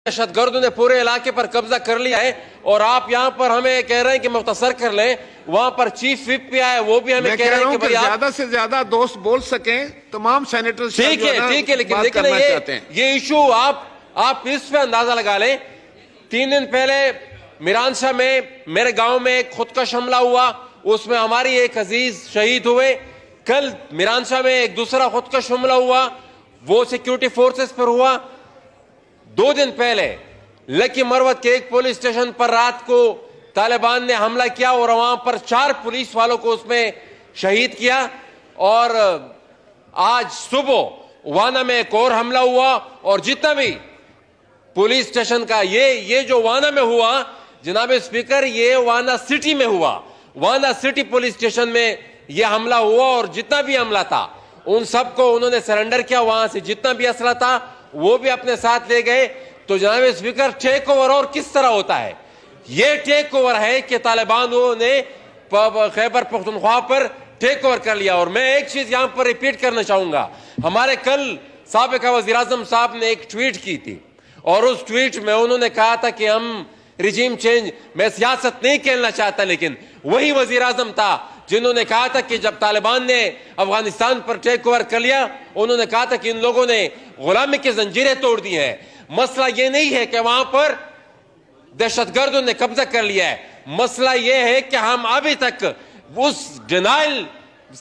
دہشت گردوں نے پورے علاقے پر قبضہ کر لیا ہے اور آپ یہاں پر ہمیں کہہ رہے ہیں کہ مختصر کر لیں. وہاں پر چیف وپ بھی آئے, وہ بھی ہمیں کہہ رہے ہیں کہ زیادہ سے زیادہ دوست بول سکیں. تمام سینیٹر ٹھیک ہے, لیکن یہ ایشو آپ اس پہ اندازہ لگا لیں. 3 دن پہلے میرانشاہ میں میرے گاؤں میں ایک خودکش حملہ ہوا, اس میں ہماری ایک عزیز شہید ہوئے. کل میرانشاہ میں ایک دوسرا خودکش حملہ ہوا, وہ سیکیورٹی فورسز پر ہوا. 2 دن پہلے لکی مروت کے ایک پولیس اسٹیشن پر رات کو طالبان نے حملہ کیا اور وہاں پر 4 پولیس والوں کو اس میں شہید کیا. اور آج صبح وانا میں ایک اور حملہ ہوا, اور جتنا بھی پولیس اسٹیشن کا یہ جو وانا میں ہوا جناب اسپیکر, یہ وانا سٹی میں ہوا. وانا سٹی پولیس اسٹیشن میں یہ حملہ ہوا, اور جتنا بھی حملہ تھا ان سب کو انہوں نے سرنڈر کیا. وہاں سے جتنا بھی اسلحہ تھا وہ بھی اپنے ساتھ لے گئے. تو جناب اسپیکر, ٹیک اوور اور کس طرح ہوتا ہے؟ یہ ٹیک اوور ہے کہ طالبانوں نے خیبر پختونخوا پر ٹیک اوور کر لیا. اور میں ایک چیز یہاں پر ریپیٹ کرنا چاہوں گا. ہمارے کل سابق وزیر اعظم صاحب نے ایک ٹویٹ کی تھی, اور اس ٹویٹ میں انہوں نے کہا تھا کہ ہم ریجیم چینج, میں سیاست نہیں کھیلنا چاہتا, لیکن وہی وزیر اعظم تھا جنہوں نے کہا تھا کہ جب طالبان نے افغانستان پر ٹیک اوور کر لیا, انہوں نے کہا تھا کہ ان لوگوں نے غلامی کی زنجیریں توڑ دی ہیں. مسئلہ یہ نہیں ہے کہ وہاں پر دہشت گردوں نے قبضہ کر لیا ہے, مسئلہ یہ ہے کہ ہم ابھی تک اس ڈینائل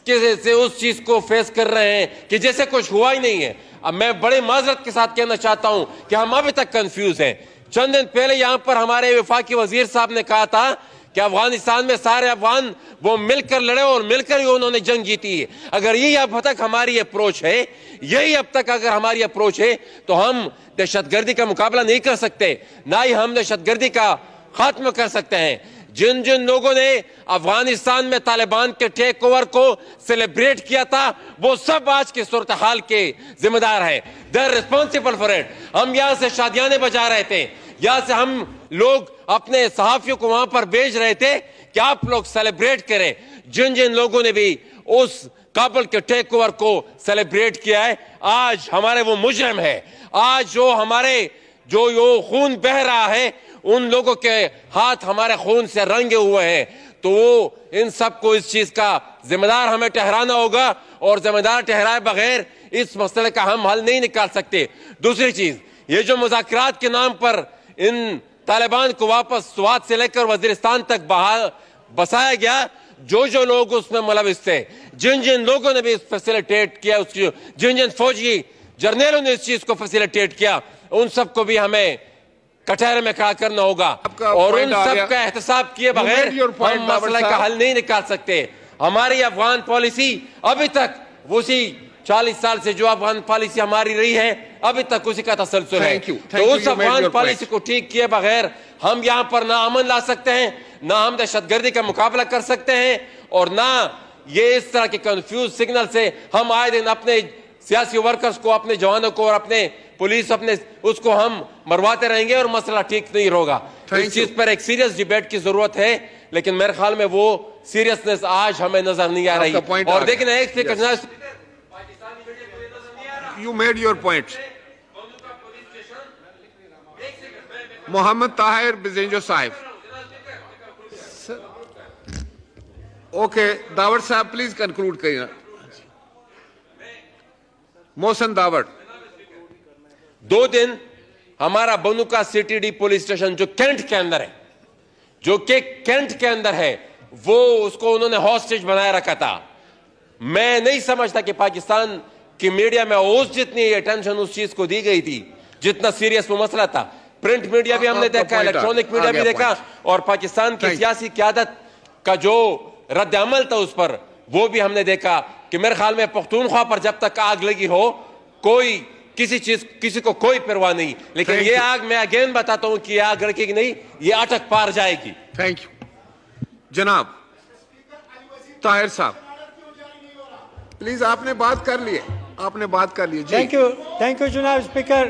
سے اس چیز کو فیس کر رہے ہیں کہ جیسے کچھ ہوا ہی نہیں ہے. اب میں بڑے معذرت کے ساتھ کہنا چاہتا ہوں کہ ہم ابھی تک کنفیوز ہیں. چند دن پہلے یہاں پر ہمارے وفاقی وزیر صاحب نے کہا تھا کہ افغانستان میں سارے افغان وہ مل کر لڑے اور مل کر ہی انہوں نے جنگ جیتی ہے. اگر یہی اب تک ہماری اپروچ ہے, اگر ہماری اپروچ ہے, تو ہم دہشت گردی کا مقابلہ نہیں کر سکتے, نہ ہی ہم دہشت گردی کا خاتمہ کر سکتے ہیں. جن لوگوں نے افغانستان میں طالبان کے ٹیک اوور کو سیلیبریٹ کیا تھا, وہ سب آج کی صورتحال کے ذمہ دار ہیں. they are responsible for it. ہم یہاں سے شادیانے بجا رہے تھے, یہاں سے ہم لوگ اپنے صحافیوں کو وہاں پر بھیج رہے تھے کہ آپ لوگ سیلیبریٹ کریں. جن لوگوں نے بھی اس کابل کے ٹیک اوور کو سیلیبریٹ کیا ہے, آج ہمارے وہ مجرم ہے. آج جو ہمارے جو خون بہ رہا ہے, ان لوگوں کے ہاتھ ہمارے خون سے رنگے ہوئے ہیں. تو وہ ان سب کو اس چیز کا ذمہ دار ہمیں ٹھہرانا ہوگا, اور ذمہ دار ٹھہرائے بغیر اس مسئلے کا ہم حل نہیں نکال سکتے. دوسری چیز, یہ جو مذاکرات کے نام پر ان طالبان کو واپس سوات سے لے کر وزیرستان تک بسایا گیا, جو لوگ اس میں ملوث تھے, جن لوگوں نے بھی اس فیسیلیٹیٹ کیا, جن فوجی جرنیلوں نے اس چیز کو فیسیلیٹیٹ کیا, ان سب کو بھی ہمیں کٹہرے میں کھڑا کرنا ہوگا, اور ان سب کا احتساب کیے بغیر ہم مسئلہ کا حل نہیں نکال سکتے. ہماری افغان پالیسی ابھی تک اسی 40 سال سے جو افغان پالیسی ہماری رہی ہے, ابھی تک اسی کا تسلسل ہے. تو اس افغان پالیسی کو ٹھیک کیے بغیر ہم یہاں پر نہ امن لا سکتے ہیں, نہ ہم دہشت گردی کا مقابلہ کر سکتے ہیں, اور نہ یہ اس طرح کے کنفیوز سگنل سے ہم آئے دن اپنے سیاسی ورکرز کو, اپنے جوانوں کو اور اپنے پولیس اس کو ہم مرواتے رہیں گے, اور مسئلہ ٹھیک نہیں ہوگا. اس چیز پر ایک سیریس ڈیبیٹ کی ضرورت ہے, لیکن میرے خیال میں وہ سیریسنس آج ہمیں نظر نہیں آ رہی. اور دیکھیں ایک You made your point. محمد طاہر بزنجو صاحب. اوکے, داوڑ صاحب پلیز کنکلوڈ کریے. محسن داوڑ. 2 دن ہمارا بنوکا سٹی ڈی پولیس اسٹیشن جو کینٹ کے اندر ہے, وہ اس کو انہوں نے ہاسٹیج بنائے رکھا تھا. میں نہیں سمجھتا کہ پاکستان کی میڈیا میں جتنی اٹینشن اس چیز کو دی گئی تھی, جتنا سیریس وہ مسئلہ تھا. پرنٹ میڈیا بھی ہم نے دیکھا, الیکٹرانک میڈیا بھی دیکھا, اور پاکستان کی سیاسی قیادت کا جو رد عمل تھا اس پر, وہ بھی ہم نے دیکھا. کہ میرے خیال میں پختونخوا پر جب تک آگ لگی ہو, کسی کو کوئی پرواہ نہیں, لیکن یہ آگ میں اگین بتاتا ہوں کہ یہ آگ لگے گی نہیں, یہ اٹک پار جائے گی. Thank you. جناب طاہر صاحب پلیز, آپ نے بات کر لی. تھینک یو جناب اسپیکر.